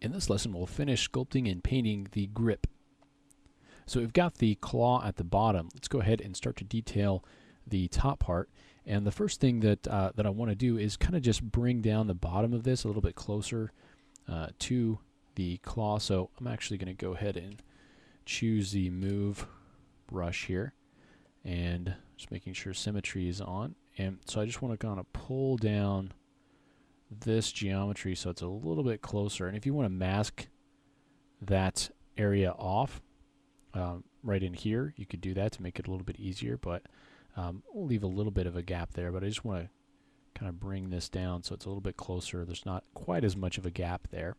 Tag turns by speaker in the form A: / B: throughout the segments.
A: In this lesson, we'll finish sculpting and painting the grip. So we've got the claw at the bottom. Let's go ahead and start to detail the top part. And the first thing that I want to do is kind of just bring down the bottom of this a little bit closer to the claw. So I'm actually going to go ahead and choose the move brush here, and just making sure symmetry is on. And so I just want to kind of pull down this geometry so it's a little bit closer. And if you want to mask that area off right in here, you could do that to make it a little bit easier, but we'll leave a little bit of a gap there. But I just want to kind of bring this down so it's a little bit closer. There's not quite as much of a gap there.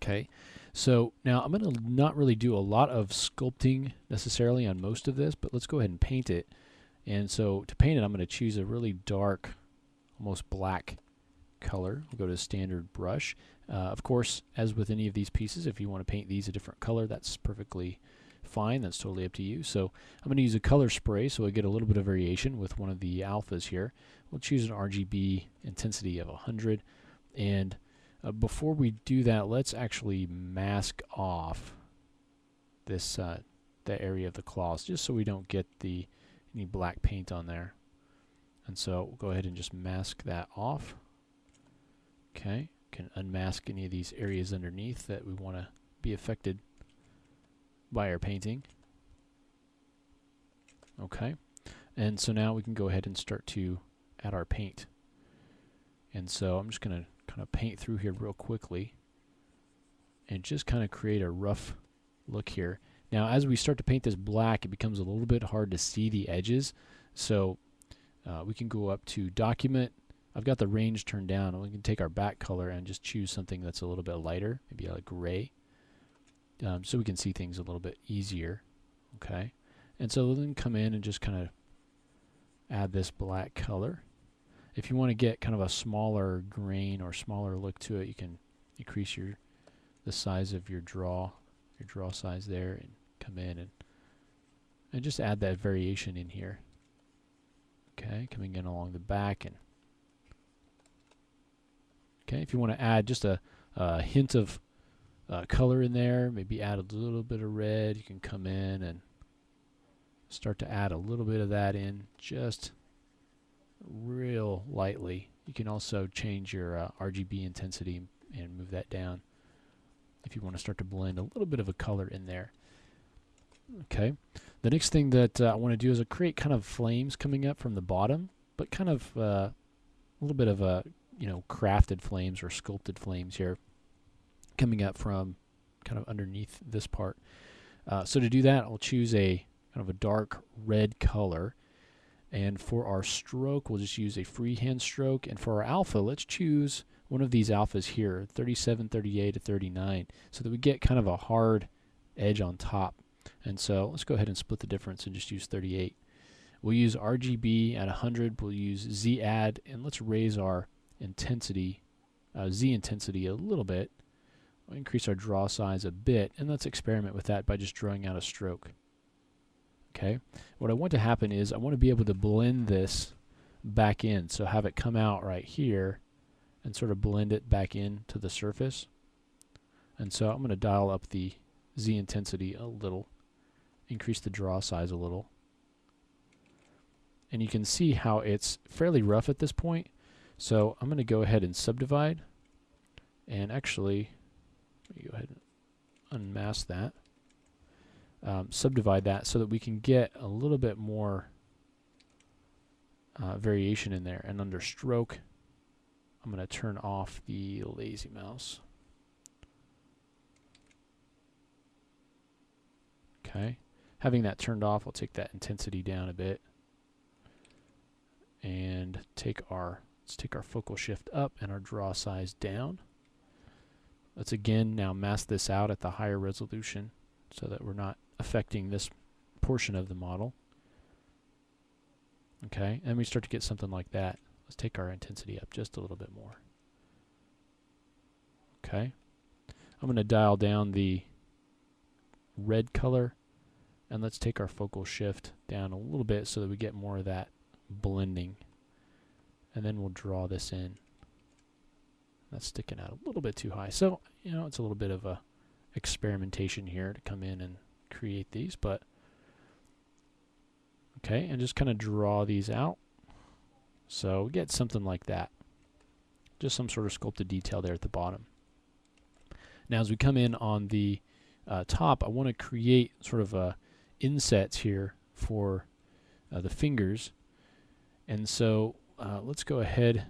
A: Okay, so now I'm going to not really do a lot of sculpting necessarily on most of this, but let's go ahead and paint it. And so to paint it, I'm going to choose a really dark, almost black color. We'll go to standard brush. Of course, as with any of these pieces, if you want to paint these a different color, that's perfectly fine. That's totally up to you. So I'm going to use a color spray so I get a little bit of variation with one of the alphas here. We'll choose an RGB intensity of 100. And before we do that, let's actually mask off this the area of the claws, just so we don't get any black paint on there. And so we'll go ahead and just mask that off. Okay, can unmask any of these areas underneath that we want to be affected by our painting. Okay, and so now we can go ahead and start to add our paint. And so I'm just going to kind of paint through here real quickly and just kind of create a rough look here. Now as we start to paint this black, it becomes a little bit hard to see the edges, so we can go up to document. I've got the range turned down, and we can take our back color and just choose something that's a little bit lighter, maybe like gray, so we can see things a little bit easier. Okay, and so we'll then come in and just kind of add this black color. If you want to get kind of a smaller grain or smaller look to it, you can increase the size of your draw size there, and come in and just add that variation in here. Okay, coming in along the back. And okay, if you want to add just a hint of color in there, maybe add a little bit of red, you can come in and start to add a little bit of that in, just real lightly. You can also change your RGB intensity and move that down if you want to start to blend a little bit of a color in there. Okay, the next thing that I want to do is create kind of flames coming up from the bottom, but kind of a little bit of a crafted flames or sculpted flames here coming up from kind of underneath this part. So to do that, I'll choose a kind of a dark red color. And for our stroke, we'll just use a freehand stroke. And for our alpha, let's choose one of these alphas here, 37, 38, or 39, so that we get kind of a hard edge on top. And so let's go ahead and split the difference and just use 38. We'll use RGB at 100. We'll use Z add, and let's raise our intensity, Z intensity a little bit. We'll increase our draw size a bit, and let's experiment with that by just drawing out a stroke. Okay, what I want to happen is I want to be able to blend this back in, so have it come out right here and sort of blend it back into the surface. And so I'm going to dial up the Z intensity a little, increase the draw size a little, and you can see how it's fairly rough at this point. So I'm going to go ahead and subdivide, and actually let me go ahead and unmask that. Subdivide that so that we can get a little bit more variation in there. And under stroke, I'm going to turn off the lazy mouse. Okay, having that turned off, I'll take that intensity down a bit and let's take our focal shift up and our draw size down. Let's again now mask this out at the higher resolution so that we're not affecting this portion of the model. Okay, and we start to get something like that. Let's take our intensity up just a little bit more. Okay, I'm going to dial down the red color, and let's take our focal shift down a little bit so that we get more of that blending. And then we'll draw this in. That's sticking out a little bit too high. So, you know, it's a little bit of a experimentation here to come in and create these, but okay, and just kind of draw these out. So we get something like that. Just some sort of sculpted detail there at the bottom. Now as we come in on the top, I want to create sort of insets here for the fingers. And so let's go ahead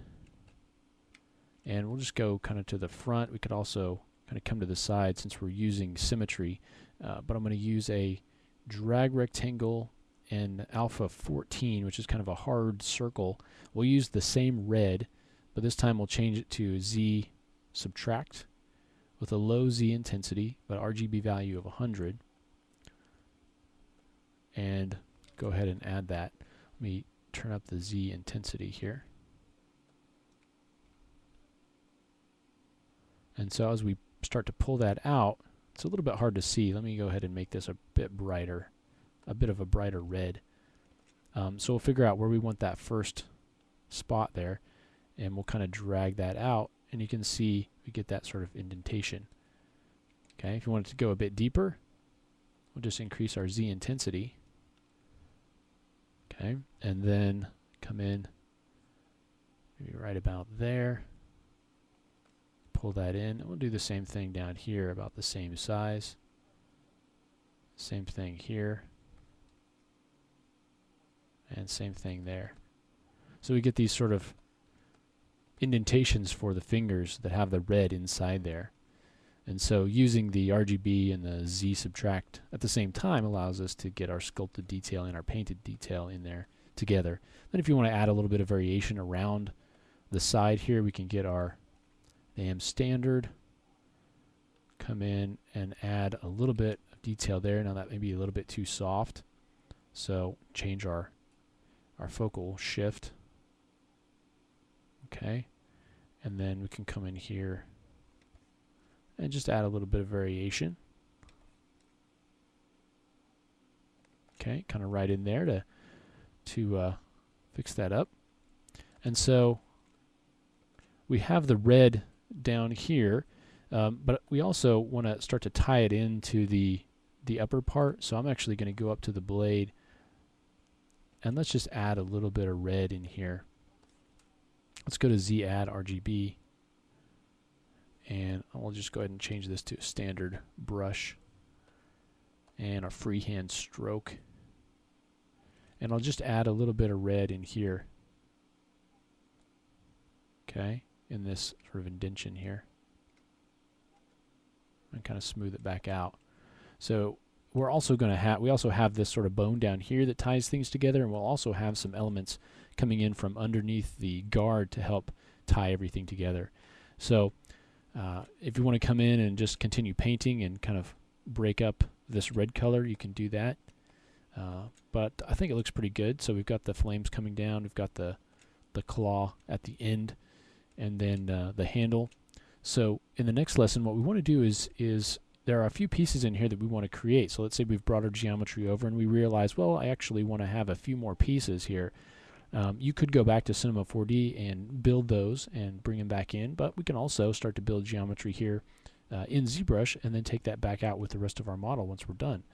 A: and we'll just go kind of to the front. We could also kind of come to the side since we're using symmetry. But I'm going to use a drag rectangle in alpha 14, which is kind of a hard circle. We'll use the same red, but this time we'll change it to Z subtract with a low Z intensity, but RGB value of 100. And go ahead and add that. Let me turn up the Z intensity here. And so as we start to pull that out, it's a little bit hard to see. Let me go ahead and make this a bit brighter, a bit of a brighter red. So we'll figure out where we want that first spot there, and we'll kind of drag that out, and you can see we get that sort of indentation. Okay, if you want it to go a bit deeper, we'll just increase our Z intensity. Okay, and then come in maybe right about there. Pull that in, and we'll do the same thing down here, about the same size. Same thing here. And same thing there. So we get these sort of indentations for the fingers that have the red inside there. And so using the RGB and the Z subtract at the same time allows us to get our sculpted detail and our painted detail in there together. Then if you want to add a little bit of variation around the side here, we can get our AM standard, come in and add a little bit of detail there. Now that may be a little bit too soft, so change our focal shift. Okay, and then we can come in here and just add a little bit of variation. Okay, kind of right in there to fix that up. And so we have the red down here, but we also want to start to tie it into the upper part. So I'm actually going to go up to the blade and let's just add a little bit of red in here. Let's go to Z add RGB, and I'll just go ahead and change this to a standard brush and a freehand stroke, and I'll just add a little bit of red in here. Okay, in this sort of indentation here, and kind of smooth it back out. So we're also going to have, we also have this sort of bone down here that ties things together, and we'll also have some elements coming in from underneath the guard to help tie everything together. So if you want to come in and just continue painting and kind of break up this red color, you can do that. But I think it looks pretty good. So we've got the flames coming down, we've got the claw at the end, and then the handle. So in the next lesson, what we want to do is there are a few pieces in here that we want to create. So let's say we've brought our geometry over and we realize, well, I actually want to have a few more pieces here. You could go back to Cinema 4D and build those and bring them back in, but we can also start to build geometry here in ZBrush and then take that back out with the rest of our model once we're done.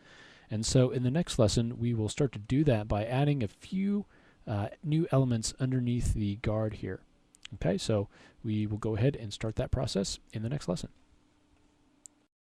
A: And so in the next lesson, we will start to do that by adding a few new elements underneath the guard here. Okay, so we will go ahead and start that process in the next lesson.